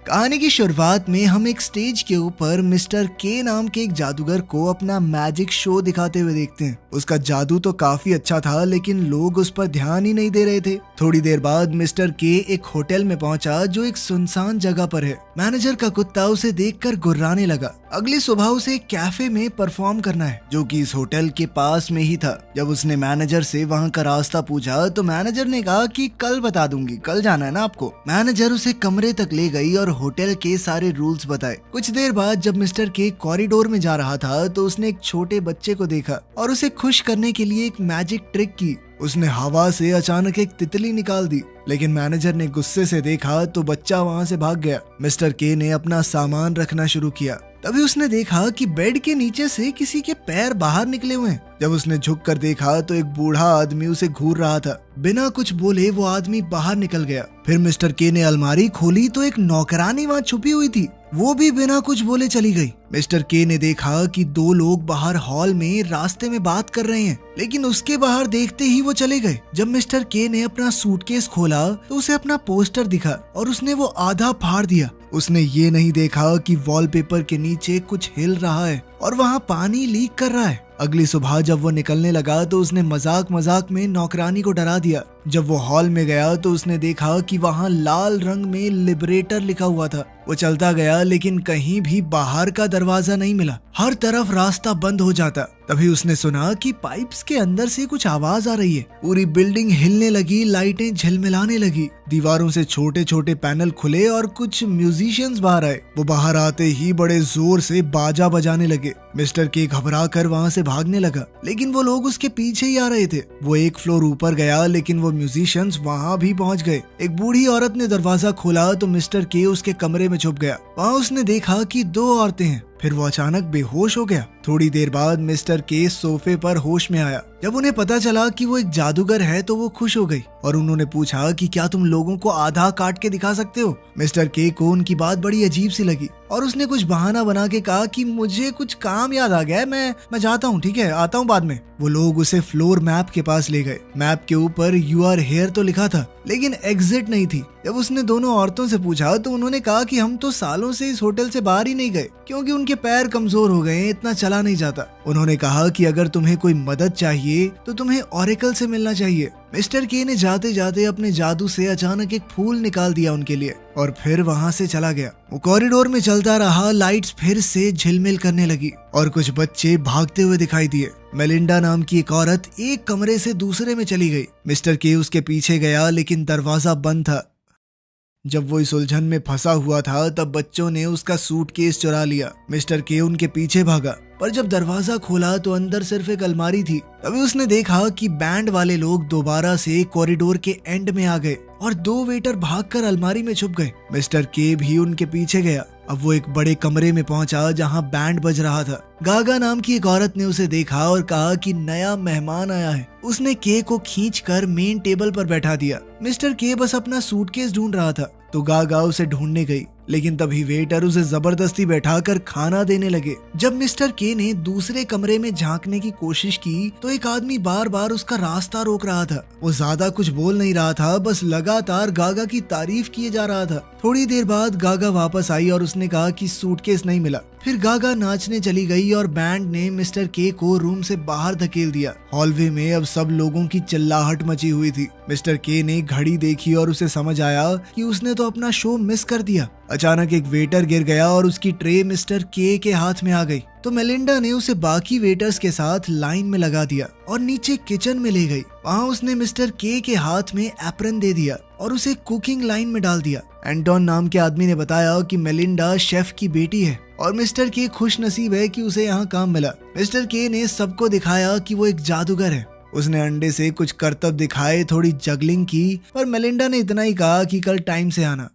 कहानी की शुरुआत में हम एक स्टेज के ऊपर मिस्टर के नाम के एक जादूगर को अपना मैजिक शो दिखाते हुए देखते हैं। उसका जादू तो काफी अच्छा था, लेकिन लोग उस पर ध्यान ही नहीं दे रहे थे। थोड़ी देर बाद मिस्टर के एक होटल में पहुंचा जो एक सुनसान जगह पर है। मैनेजर का कुत्ता उसे देखकर गुर्राने लगा। अगली सुबह उसे एक कैफे में परफॉर्म करना है जो कि इस होटल के पास में ही था। जब उसने मैनेजर से वहां का रास्ता पूछा तो मैनेजर ने कहा कि कल बता दूंगी, कल जाना है ना आपको। मैनेजर उसे कमरे तक ले गई और होटल के सारे रूल्स बताए। कुछ देर बाद जब मिस्टर के कॉरिडोर में जा रहा था तो उसने एक छोटे बच्चे को देखा और उसे खुश करने के लिए एक मैजिक ट्रिक की। उसने हवा से अचानक एक तितली निकाल दी, लेकिन मैनेजर ने गुस्से से देखा तो बच्चा वहां से भाग गया। मिस्टर के ने अपना सामान रखना शुरू किया। तभी उसने देखा कि बेड के नीचे से किसी के पैर बाहर निकले हुए हैं। जब उसने झुककर देखा तो एक बूढ़ा आदमी उसे घूर रहा था। बिना कुछ बोले वो आदमी बाहर निकल गया। फिर मिस्टर के ने अलमारी खोली तो एक नौकरानी वहां छुपी हुई थी। वो भी बिना कुछ बोले चली गई। मिस्टर के ने देखा कि दो लोग बाहर हॉल में रास्ते में बात कर रहे हैं, लेकिन उसके बाहर देखते ही वो चले गए। जब मिस्टर के ने अपना सूटकेस खोला तो उसे अपना पोस्टर दिखा और उसने वो आधा फाड़ दिया। उसने ये नहीं देखा कि वॉलपेपर के नीचे कुछ हिल रहा है और वहाँ पानी लीक कर रहा है। अगली सुबह जब वो निकलने लगा तो उसने मजाक मजाक में नौकरानी को डरा दिया। जब वो हॉल में गया तो उसने देखा कि वहाँ लाल रंग में लिबरेटर लिखा हुआ था। वो चलता गया, लेकिन कहीं भी बाहर का दरवाजा नहीं मिला। हर तरफ रास्ता बंद हो जाता। तभी उसने सुना कि पाइप्स के अंदर से कुछ आवाज आ रही है। पूरी बिल्डिंग हिलने लगी, लाइटें झिलमिलाने लगी, दीवारों से छोटे छोटे पैनल खुले और कुछ म्यूजिशियंस बाहर आए। वो बाहर आते ही बड़े जोर से बाजा बजाने लगे। मिस्टर के घबरा कर वहाँ से भागने लगा, लेकिन वो लोग उसके पीछे ही आ रहे थे। वो एक फ्लोर ऊपर गया, लेकिन वो म्यूजिशियंस वहाँ भी पहुँच गए। एक बूढ़ी औरत ने दरवाजा खोला तो मिस्टर के उसके कमरे में छुप गया। वहाँ उसने देखा कि दो औरतें हैं। फिर वो अचानक बेहोश हो गया। थोड़ी देर बाद मिस्टर के सोफे पर होश में आया। जब उन्हें पता चला कि वो एक जादूगर है तो वो खुश हो गई और उन्होंने पूछा कि क्या तुम लोगों को आधा काट के दिखा सकते हो। मिस्टर के को उनकी बात बड़ी अजीब सी लगी और उसने कुछ बहाना बना के कहा कि मुझे कुछ काम याद आ गया है, मैं जाता हूँ, ठीक है, आता हूँ बाद में। वो लोग उसे फ्लोर मैप के पास ले गए। मैप के ऊपर यू आर हेयर तो लिखा था, लेकिन एग्जिट नहीं थी। जब उसने दोनों औरतों से पूछा तो उन्होंने कहा कि हम तो सालों से इस होटल से बाहर ही नहीं गए क्योंकि उनके पैर कमजोर हो गए, इतना चला नहीं जाता। उन्होंने कहा कि अगर तुम्हें कोई मदद चाहिए तो तुम्हें ऑरेकल से मिलना चाहिए। मिस्टर के ने जाते जाते अपने जादू से अचानक एक फूल निकाल दिया उनके लिए और फिर वहाँ से चला गया। वो कॉरिडोर में चलता रहा। लाइट्स फिर से झिलमिल करने लगी और कुछ बच्चे भागते हुए दिखाई दिए। मेलिंडा नाम की एक औरत एक कमरे से दूसरे में चली गई। मिस्टर के उसके पीछे गया, लेकिन दरवाजा बंद था। जब वो इस उलझन में फंसा हुआ था तब बच्चों ने उसका सूटकेस चुरा लिया। मिस्टर के उनके पीछे भागा, पर जब दरवाजा खोला तो अंदर सिर्फ एक अलमारी थी। तभी उसने देखा कि बैंड वाले लोग दोबारा से कॉरिडोर के एंड में आ गए और दो वेटर भागकर अलमारी में छुप गए। मिस्टर के भी उनके पीछे गया। अब वो एक बड़े कमरे में पहुंचा जहां बैंड बज रहा था। गागा नाम की एक औरत ने उसे देखा और कहा कि नया मेहमान आया है। उसने के को खींचकर मेन टेबल पर बैठा दिया। मिस्टर के बस अपना सूटकेस ढूंढ रहा था तो गागा उसे ढूंढने गई, लेकिन तभी वेटर उसे जबरदस्ती बैठाकर खाना देने लगे। जब मिस्टर के ने दूसरे कमरे में झांकने की कोशिश की तो एक आदमी बार बार उसका रास्ता रोक रहा था। वो ज्यादा कुछ बोल नहीं रहा था, बस लगातार गागा की तारीफ किए जा रहा था। थोड़ी देर बाद गागा वापस आई और उसने कहा कि सूटकेस नहीं मिला। फिर गागा नाचने चली गई और बैंड ने मिस्टर के को रूम से बाहर धकेल दिया। हॉलवे में अब सब लोगों की चिल्लाहट मची हुई थी। मिस्टर के ने घड़ी देखी और उसे समझ आया कि उसने तो अपना शो मिस कर दिया। अचानक एक वेटर गिर गया और उसकी ट्रे मिस्टर के हाथ में आ गई तो मेलिंडा ने उसे बाकी वेटर्स के साथ लाइन में लगा दिया और नीचे किचन में ले गई। वहाँ उसने मिस्टर के हाथ में एप्रन दे दिया और उसे कुकिंग लाइन में डाल दिया। एंटोन नाम के आदमी ने बताया कि मेलिंडा शेफ की बेटी है और मिस्टर के खुश नसीब है कि उसे यहाँ काम मिला। मिस्टर के ने सबको दिखाया कि वो एक जादूगर है। उसने अंडे से कुछ करतब दिखाए, थोड़ी जगलिंग की, पर मेलिंडा ने इतना ही कहा कि कल टाइम से आना।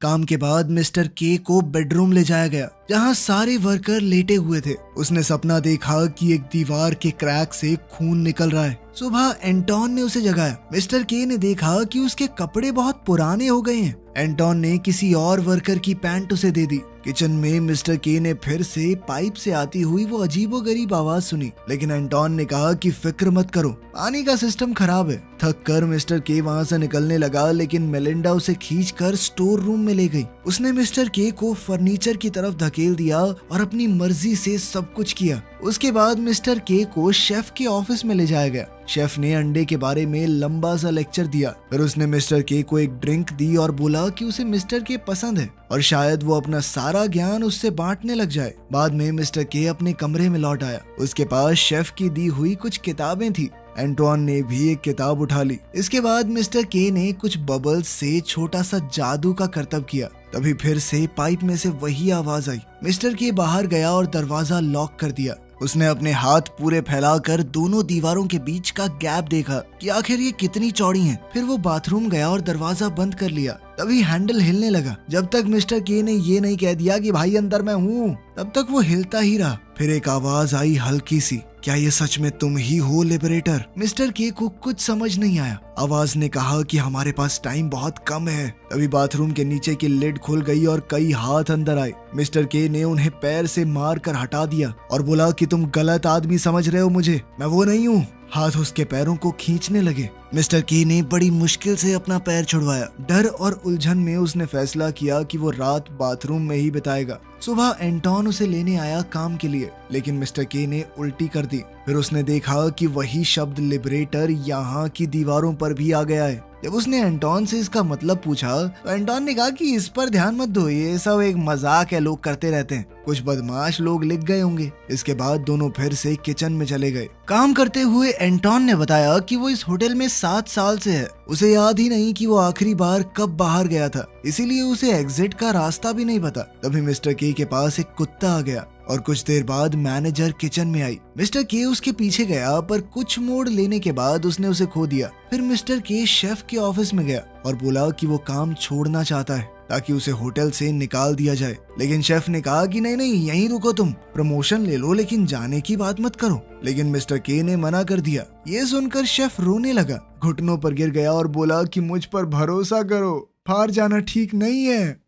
काम के बाद मिस्टर के को बेडरूम ले जाया गया। जहाँ सारे वर्कर लेटे हुए थे। उसने सपना देखा कि एक दीवार के क्रैक से खून निकल रहा है। सुबह एंटोन ने उसे जगाया। मिस्टर के ने देखा कि उसके कपड़े बहुत पुराने हो गए हैं। एंटोन ने किसी और वर्कर की पैंट उसे दे दी। किचन में मिस्टर के ने फिर से पाइप से आती हुई वो अजीबोगरीब आवाज सुनी, लेकिन एंटोन ने कहा कि फिक्र मत करो, पानी का सिस्टम खराब है। थक कर मिस्टर के वहाँ से निकलने लगा, लेकिन मेलिंडा उसे खींचकर स्टोर रूम में ले गई। उसने मिस्टर के को फर्नीचर की तरफ धकेल दिया और अपनी मर्जी से सब कुछ किया। उसके बाद मिस्टर के को शेफ के ऑफिस में ले जाया गया। शेफ ने अंडे के बारे में लंबा सा लेक्चर दिया। फिर उसने मिस्टर के को एक ड्रिंक दी और बोला कि उसे मिस्टर के पसंद है और शायद वो अपना सारा ज्ञान उससे बांटने लग जाए। बाद में मिस्टर के अपने कमरे में लौट आया। उसके पास शेफ की दी हुई कुछ किताबें थी। एंटोन ने भी एक किताब उठा ली। इसके बाद मिस्टर के ने कुछ बबल्स से छोटा सा जादू का करतब किया। तभी फिर से पाइप में से वही आवाज आई। मिस्टर के बाहर गया और दरवाजा लॉक कर दिया। उसने अपने हाथ पूरे फैलाकर दोनों दीवारों के बीच का गैप देखा कि आखिर ये कितनी चौड़ी हैं। फिर वो बाथरूम गया और दरवाजा बंद कर लिया। तभी हैंडल हिलने लगा। जब तक मिस्टर के ने ये नहीं कह दिया कि भाई अंदर मैं हूँ, तब तक वो हिलता ही रहा। फिर एक आवाज आई हल्की सी, क्या ये सच में तुम ही हो लिबरेटर? मिस्टर के को कुछ समझ नहीं आया। आवाज ने कहा कि हमारे पास टाइम बहुत कम है। तभी बाथरूम के नीचे की लिड खुल गई और कई हाथ अंदर आए। मिस्टर के ने उन्हें पैर से मार कर हटा दिया और बोला कि तुम गलत आदमी समझ रहे हो मुझे, मैं वो नहीं हूँ। हाथ उसके पैरों को खींचने लगे। मिस्टर के ने बड़ी मुश्किल से अपना पैर छुड़वाया। डर और उलझन में उसने फैसला किया कि वो रात बाथरूम में ही बिताएगा। सुबह एंटोन उसे लेने आया काम के लिए, लेकिन मिस्टर के ने उल्टी कर दी। फिर उसने देखा कि वही शब्द लिबरेटर यहाँ की दीवारों पर भी आ गया है। जब उसने एंटोन से इसका मतलब पूछा तो एंटोन ने कहा कि इस पर ध्यान मत दो, ये सब एक मजाक है, लोग करते रहते हैं, कुछ बदमाश लोग लिख गए होंगे। इसके बाद दोनों फिर से किचन में चले गए। काम करते हुए एंटोन ने बताया कि वो इस होटल में 7 साल से है। उसे याद ही नहीं कि वो आखिरी बार कब बाहर गया था, इसीलिए उसे एग्जिट का रास्ता भी नहीं पता। तभी मिस्टर के पास एक कुत्ता आ गया और कुछ देर बाद मैनेजर किचन में आई। मिस्टर के उसके पीछे गया, पर कुछ मोड़ लेने के बाद उसने उसे खो दिया। फिर मिस्टर के शेफ के ऑफिस में गया और बोला कि वो काम छोड़ना चाहता है ताकि उसे होटल से निकाल दिया जाए। लेकिन शेफ ने कहा कि नहीं, यहीं रुको, तुम प्रमोशन ले लो, लेकिन जाने की बात मत करो। लेकिन मिस्टर के ने मना कर दिया। ये सुनकर शेफ रोने लगा, घुटनों पर गिर गया और बोला कि मुझ पर भरोसा करो, बाहर जाना ठीक नहीं है।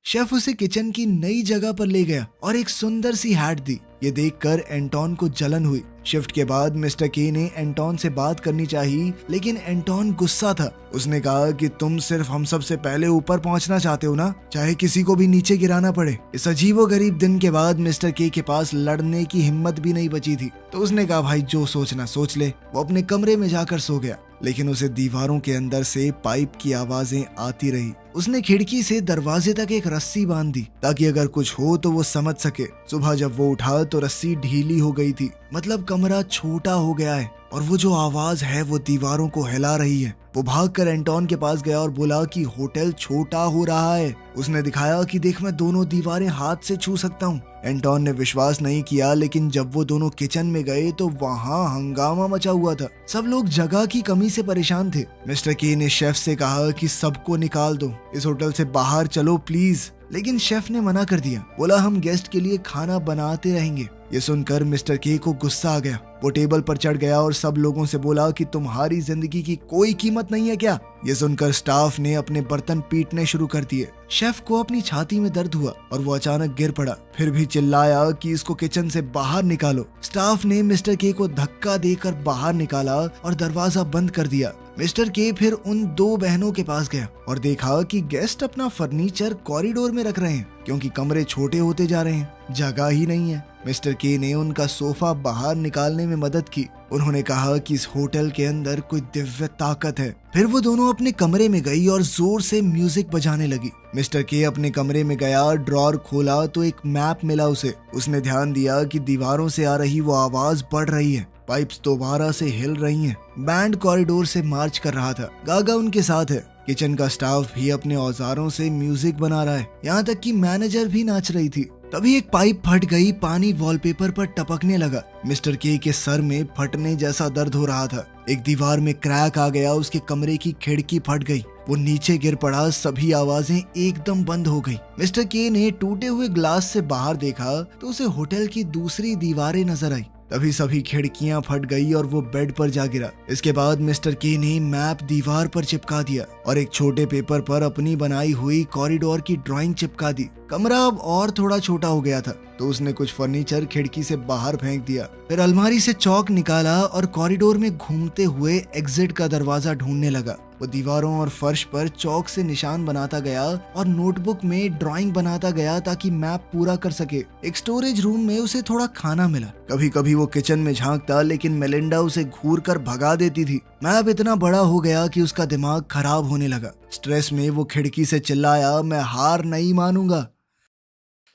शेफ उसे किचन की नई जगह पर ले गया और एक सुंदर सी हैट दी। ये देखकर एंटोन को जलन हुई। शिफ्ट के बाद मिस्टर के ने एंटोन से बात करनी चाहिए, लेकिन एंटोन गुस्सा था। उसने कहा कि तुम सिर्फ हम सब से पहले ऊपर पहुंचना चाहते हो ना, चाहे किसी को भी नीचे गिराना पड़े। इस अजीबोगरीब दिन के बाद मिस्टर के पास लड़ने की हिम्मत भी नहीं बची थी, तो उसने कहा भाई जो सोचना सोच ले। वो अपने कमरे में जाकर सो गया, लेकिन उसे दीवारों के अंदर से पाइप की आवाजें आती रही। उसने खिड़की से दरवाजे तक एक रस्सी बांध दी ताकि अगर कुछ हो तो वो समझ सके। सुबह जब वो उठा तो रस्सी ढीली हो गई थी, मतलब कमरा छोटा हो गया है और वो जो आवाज है वो दीवारों को हिला रही है। वो भागकर एंटोन के पास गया और बोला कि होटल छोटा हो रहा है। उसने दिखाया कि देख, मैं दोनों दीवारें हाथ से छू सकता हूँ। एंटोन ने विश्वास नहीं किया, लेकिन जब वो दोनों किचन में गए तो वहाँ हंगामा मचा हुआ था। सब लोग जगह की कमी से परेशान थे। मिस्टर के ने शेफ से कहा कि सबको निकाल दो, इस होटल से बाहर चलो प्लीज। लेकिन शेफ ने मना कर दिया, बोला हम गेस्ट के लिए खाना बनाते रहेंगे। ये सुनकर मिस्टर के को गुस्सा आ गया। वो टेबल पर चढ़ गया और सब लोगों से बोला कि तुम्हारी जिंदगी की कोई कीमत नहीं है क्या? ये सुनकर स्टाफ ने अपने बर्तन पीटने शुरू कर दिए। शेफ को अपनी छाती में दर्द हुआ और वो अचानक गिर पड़ा, फिर भी चिल्लाया कि इसको किचन से बाहर निकालो। स्टाफ ने मिस्टर के को धक्का देकर बाहर निकाला और दरवाजा बंद कर दिया। मिस्टर के फिर उन 2 बहनों के पास गया और देखा कि गेस्ट अपना फर्नीचर कॉरिडोर में रख रहे हैं, क्योंकि कमरे छोटे होते जा रहे हैं, जगह ही नहीं है। मिस्टर के ने उनका सोफा बाहर निकालने में मदद की। उन्होंने कहा कि इस होटल के अंदर कोई दिव्य ताकत है। फिर वो दोनों अपने कमरे में गई और जोर से म्यूजिक बजाने लगी। मिस्टर के अपने कमरे में गया, ड्रॉर खोला तो एक मैप मिला उसे। उसने ध्यान दिया कि दीवारों से आ रही वो आवाज बढ़ रही है, पाइप्स दोबारा से हिल रही हैं। बैंड कॉरिडोर से मार्च कर रहा था, गागा उनके साथ है। किचन का स्टाफ भी अपने औजारों से म्यूजिक बना रहा है, यहाँ तक कि मैनेजर भी नाच रही थी। तभी एक पाइप फट गई, पानी वॉलपेपर पर टपकने लगा। मिस्टर के सर में फटने जैसा दर्द हो रहा था। एक दीवार में क्रैक आ गया, उसके कमरे की खिड़की फट गई। वो नीचे गिर पड़ा। सभी आवाजें एकदम बंद हो गई। मिस्टर के ने टूटे हुए ग्लास से बाहर देखा तो उसे होटल की दूसरी दीवारें नजर आई। तभी सभी खिड़कियां फट गई और वो बेड पर जा गिरा। इसके बाद मिस्टर के ने मैप दीवार पर चिपका दिया और एक छोटे पेपर पर अपनी बनाई हुई कॉरिडोर की ड्राइंग चिपका दी। कमरा अब और थोड़ा छोटा हो गया था तो उसने कुछ फर्नीचर खिड़की से बाहर फेंक दिया। फिर अलमारी से चौक निकाला और कॉरिडोर में घूमते हुए एग्जिट का दरवाजा ढूंढने लगा। वो दीवारों और फर्श पर चौक से निशान बनाता गया और नोटबुक में ड्राइंग बनाता गया ताकि मैप पूरा कर सके। एक स्टोरेज रूम में उसे थोड़ा खाना मिला। कभी कभी वो किचन में झांकता लेकिन मेलिंडा उसे घूर कर भगा देती थी। मैप इतना बड़ा हो गया कि उसका दिमाग खराब होने लगा। स्ट्रेस में वो खिड़की से चिल्लाया, मैं हार नहीं मानूंगा।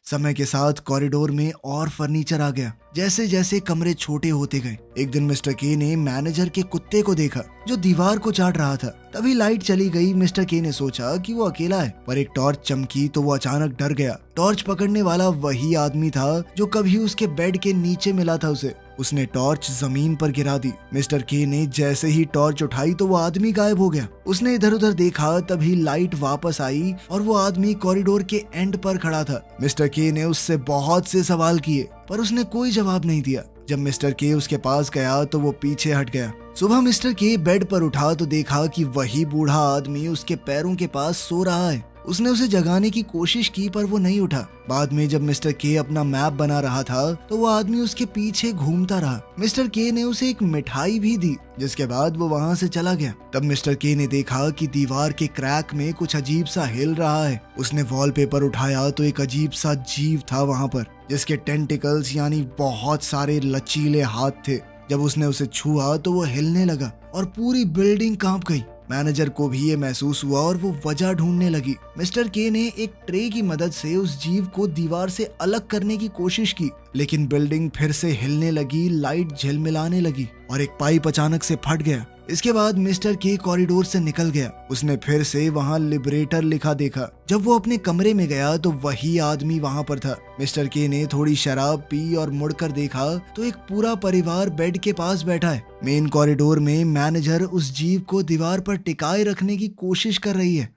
समय के साथ कॉरिडोर में और फर्नीचर आ गया। जैसे जैसे कमरे छोटे होते गए, एक दिन मिस्टर के ने मैनेजर के कुत्ते को देखा जो दीवार को चाट रहा था। तभी लाइट चली गई। मिस्टर के ने सोचा कि वो अकेला है, पर एक टॉर्च चमकी तो वो अचानक डर गया। टॉर्च पकड़ने वाला वही आदमी था जो कभी उसके बेड के नीचे मिला था उसे। उसने टॉर्च जमीन पर गिरा दी। मिस्टर के ने जैसे ही टॉर्च उठाई तो वो आदमी गायब हो गया। उसने इधर उधर देखा, तभी लाइट वापस आई और वो आदमी कॉरिडोर के एंड पर खड़ा था। मिस्टर के ने उससे बहुत से सवाल किए पर उसने कोई जवाब नहीं दिया। जब मिस्टर के उसके पास गया तो वो पीछे हट गया। सुबह मिस्टर के बेड पर उठा तो देखा कि वही बूढ़ा आदमी उसके पैरों के पास सो रहा है। उसने उसे जगाने की कोशिश की पर वो नहीं उठा। बाद में जब मिस्टर के अपना मैप बना रहा था तो वो आदमी उसके पीछे घूमता रहा। मिस्टर के ने उसे एक मिठाई भी दी जिसके बाद वो वहाँ से चला गया। तब मिस्टर के ने देखा कि दीवार के क्रैक में कुछ अजीब सा हिल रहा है। उसने वॉलपेपर उठाया तो एक अजीब सा जीव था वहाँ पर जिसके टेंटिकल्स यानी बहुत सारे लचीले हाथ थे। जब उसने उसे छुआ तो वो हिलने लगा और पूरी बिल्डिंग कांप गई। मैनेजर को भी ये महसूस हुआ और वो वजह ढूंढने लगी। मिस्टर के ने एक ट्रे की मदद से उस जीव को दीवार से अलग करने की कोशिश की लेकिन बिल्डिंग फिर से हिलने लगी, लाइट झिलमिलाने लगी और एक पाइप अचानक से फट गया। इसके बाद मिस्टर के कॉरिडोर से निकल गया। उसने फिर से वहाँ लिबरेटर लिखा देखा। जब वो अपने कमरे में गया तो वही आदमी वहाँ पर था। मिस्टर के ने थोड़ी शराब पी और मुड़कर देखा तो एक पूरा परिवार बेड के पास बैठा है। मेन कॉरिडोर में मैनेजर उस जीव को दीवार पर टिकाए रखने की कोशिश कर रही है।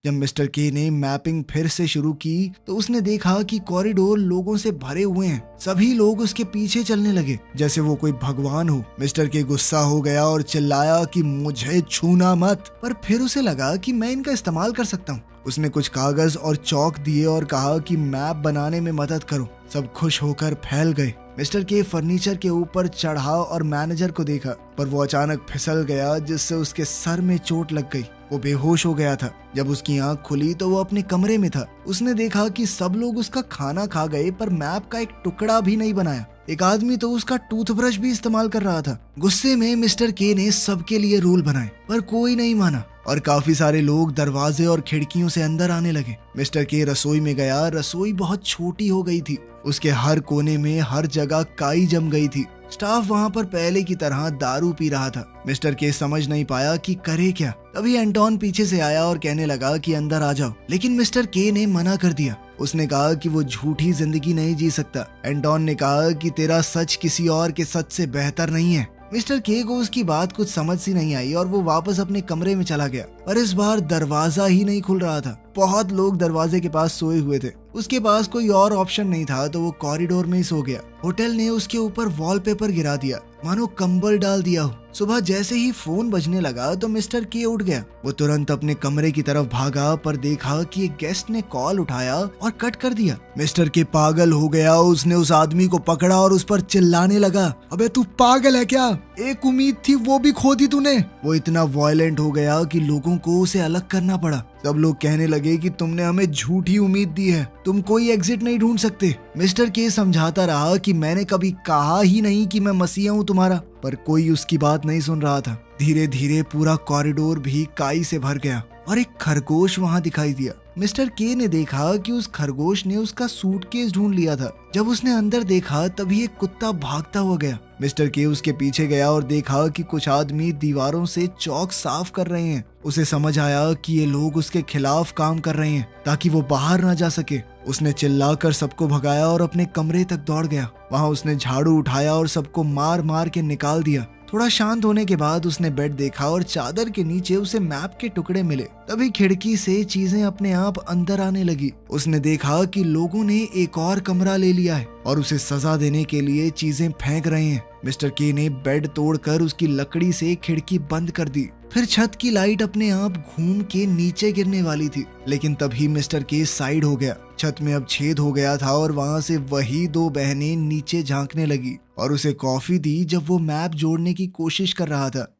जब मिस्टर के ने मैपिंग फिर से शुरू की तो उसने देखा कि कॉरिडोर लोगों से भरे हुए हैं। सभी लोग उसके पीछे चलने लगे जैसे वो कोई भगवान हो। मिस्टर के गुस्सा हो गया और चिल्लाया कि मुझे छूना मत, पर फिर उसे लगा कि मैं इनका इस्तेमाल कर सकता हूँ। उसने कुछ कागज और चौक दिए और कहा कि मैप बनाने में मदद करो। सब खुश होकर फैल गए। मिस्टर के फर्नीचर के ऊपर चढ़ा और मैनेजर को देखा पर वो अचानक फिसल गया जिससे उसके सर में चोट लग गई। वो बेहोश हो गया था। जब उसकी आंख खुली तो वो अपने कमरे में था। उसने देखा कि सब लोग उसका खाना खा गए पर मैप का एक टुकड़ा भी नहीं बनाया। एक आदमी तो उसका टूथब्रश भी इस्तेमाल कर रहा था। गुस्से में मिस्टर के ने सबके लिए रूल बनाए पर कोई नहीं माना और काफी सारे लोग दरवाजे और खिड़कियों से अंदर आने लगे। मिस्टर के रसोई में गया। रसोई बहुत छोटी हो गई थी। उसके हर कोने में हर जगह काई जम गई थी। स्टाफ वहाँ पर पहले की तरह दारू पी रहा था। मिस्टर के समझ नहीं पाया कि करे क्या। तभी एंटोन पीछे से आया और कहने लगा कि अंदर आ जाओ, लेकिन मिस्टर के ने मना कर दिया। उसने कहा कि वो झूठी जिंदगी नहीं जी सकता। एंटोन ने कहा कि तेरा सच किसी और के सच से बेहतर नहीं है। मिस्टर के को उसकी बात कुछ समझ सी नहीं आई और वो वापस अपने कमरे में चला गया। पर इस बार दरवाजा ही नहीं खुल रहा था। बहुत लोग दरवाजे के पास सोए हुए थे। उसके पास कोई और ऑप्शन नहीं था तो वो कॉरिडोर में ही सो गया। होटल ने उसके ऊपर वॉलपेपर गिरा दिया, मानो कंबल डाल दिया हो। सुबह जैसे ही फोन बजने लगा तो मिस्टर के उठ गया। वो तुरंत अपने कमरे की तरफ भागा पर देखा कि एक गेस्ट ने कॉल उठाया और कट कर दिया। मिस्टर के पागल हो गया। उसने उस आदमी को पकड़ा और उस पर चिल्लाने लगा, अबे तू पागल है क्या? एक उम्मीद थी वो भी खो दी तूने। वो इतना वायलेंट हो गया कि लोगों को उसे अलग करना पड़ा। सब लोग कहने लगे कि तुमने हमें झूठी उम्मीद दी है, तुम कोई एग्जिट नहीं ढूंढ सकते। मिस्टर के समझाता रहा कि मैंने कभी कहा ही नहीं कि मैं मसीहा हूँ तुम्हारा, पर कोई उसकी बात नहीं सुन रहा था। धीरे धीरे पूरा कॉरिडोर भी काई से भर गया और एक खरगोश वहाँ दिखाई दिया। मिस्टर के ने देखा कि उस खरगोश ने उसका सूटकेस ढूंढ लिया था। जब उसने अंदर देखा तभी एक कुत्ता भागता हुआ गया। मिस्टर के उसके पीछे गया और देखा कि कुछ आदमी दीवारों से चौक साफ कर रहे हैं। उसे समझ आया कि ये लोग उसके खिलाफ काम कर रहे हैं ताकि वो बाहर ना जा सके। उसने चिल्लाकर सबको भगाया और अपने कमरे तक दौड़ गया। वहाँ उसने झाड़ू उठाया और सबको मार मार के निकाल दिया। थोड़ा शांत होने के बाद उसने बेड देखा और चादर के नीचे उसे मैप के टुकड़े मिले। तभी खिड़की से चीजें अपने आप अंदर आने लगी। उसने देखा कि लोगों ने एक और कमरा ले लिया है और उसे सजा देने के लिए चीजें फेंक रहे हैं। मिस्टर के ने बेड तोड़कर उसकी लकड़ी से खिड़की बंद कर दी। फिर छत की लाइट अपने आप घूम के नीचे गिरने वाली थी, लेकिन तभी मिस्टर के साइड हो गया। छत में अब छेद हो गया था और वहाँ से वही दो बहनें नीचे झांकने लगी और उसे कॉफी दी जब वो मैप जोड़ने की कोशिश कर रहा था।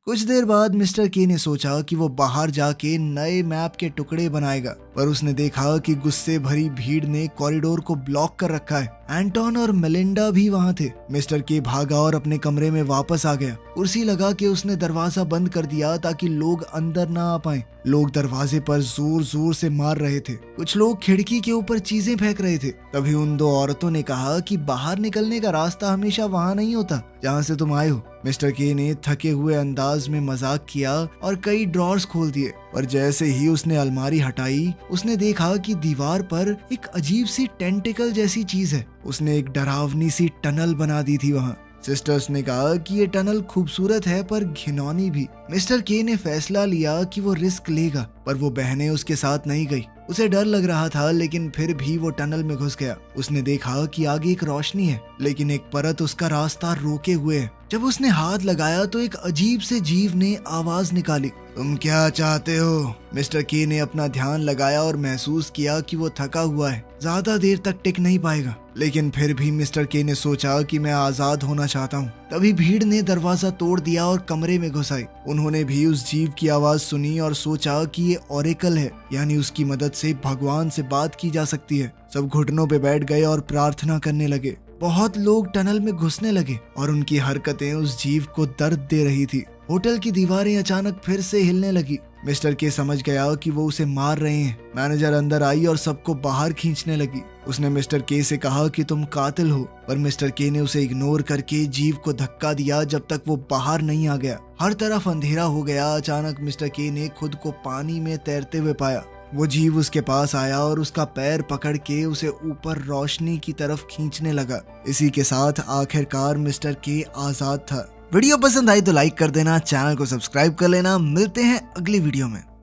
कुछ देर बाद मिस्टर के ने सोचा कि वो बाहर जाके नए मैप के टुकड़े बनाएगा, पर उसने देखा कि गुस्से भरी भीड़ ने कॉरिडोर को ब्लॉक कर रखा है। एंटोन और मेलिंडा भी वहाँ थे। मिस्टर के भागा और अपने कमरे में वापस आ गया। कुर्सी लगा के उसने दरवाजा बंद कर दिया ताकि लोग अंदर ना आ पाए। लोग दरवाजे पर जोर जोर से मार रहे थे। कुछ लोग खिड़की के ऊपर चीजें फेंक रहे थे। तभी उन दो औरतों ने कहा कि बाहर निकलने का रास्ता हमेशा वहाँ नहीं होता जहाँ से तुम आए हो। मिस्टर के ने थके हुए अंदाज में मजाक किया और कई ड्रॉर्स खोल दिए, और जैसे ही उसने अलमारी हटाई उसने देखा कि दीवार पर एक अजीब सी टेंटिकल जैसी चीज है। उसने एक डरावनी सी टनल बना दी थी वहाँ। सिस्टर्स ने कहा कि ये टनल खूबसूरत है पर घिनौनी भी। मिस्टर के ने फैसला लिया कि वो रिस्क लेगा, पर वो बहनें उसके साथ नहीं गई। उसे डर लग रहा था, लेकिन फिर भी वो टनल में घुस गया। उसने देखा कि आगे एक रोशनी है, लेकिन एक परत उसका रास्ता रोके हुए है। जब उसने हाथ लगाया तो एक अजीब से जीव ने आवाज निकाली, तुम क्या चाहते हो? मिस्टर के ने अपना ध्यान लगाया और महसूस किया कि वो थका हुआ है, ज्यादा देर तक टिक नहीं पाएगा। लेकिन फिर भी मिस्टर के ने सोचा कि मैं आजाद होना चाहता हूँ। तभी भीड़ ने दरवाजा तोड़ दिया और कमरे में घुस आई। उन्होंने भी उस जीव की आवाज सुनी और सोचा कि ये ओरेकल है, यानी उसकी मदद से भगवान से बात की जा सकती है। सब घुटनों पे बैठ गए और प्रार्थना करने लगे। बहुत लोग टनल में घुसने लगे और उनकी हरकतें उस जीव को दर्द दे रही थी। होटल की दीवारें अचानक फिर से हिलने लगी। मिस्टर के समझ गया कि वो उसे मार रहे हैं। मैनेजर अंदर आई और सबको बाहर खींचने लगी। उसने मिस्टर के से कहा कि तुम कातिल हो, पर मिस्टर के ने उसे इग्नोर करके जीव को धक्का दिया जब तक वो बाहर नहीं आ गया। हर तरफ अंधेरा हो गया। अचानक मिस्टर के ने खुद को पानी में तैरते हुए पाया। वो जीव उसके पास आया और उसका पैर पकड़ के उसे ऊपर रोशनी की तरफ खींचने लगा। इसी के साथ आखिरकार मिस्टर के आजाद था। वीडियो पसंद आई तो लाइक कर देना, चैनल को सब्सक्राइब कर लेना। मिलते हैं अगली वीडियो में।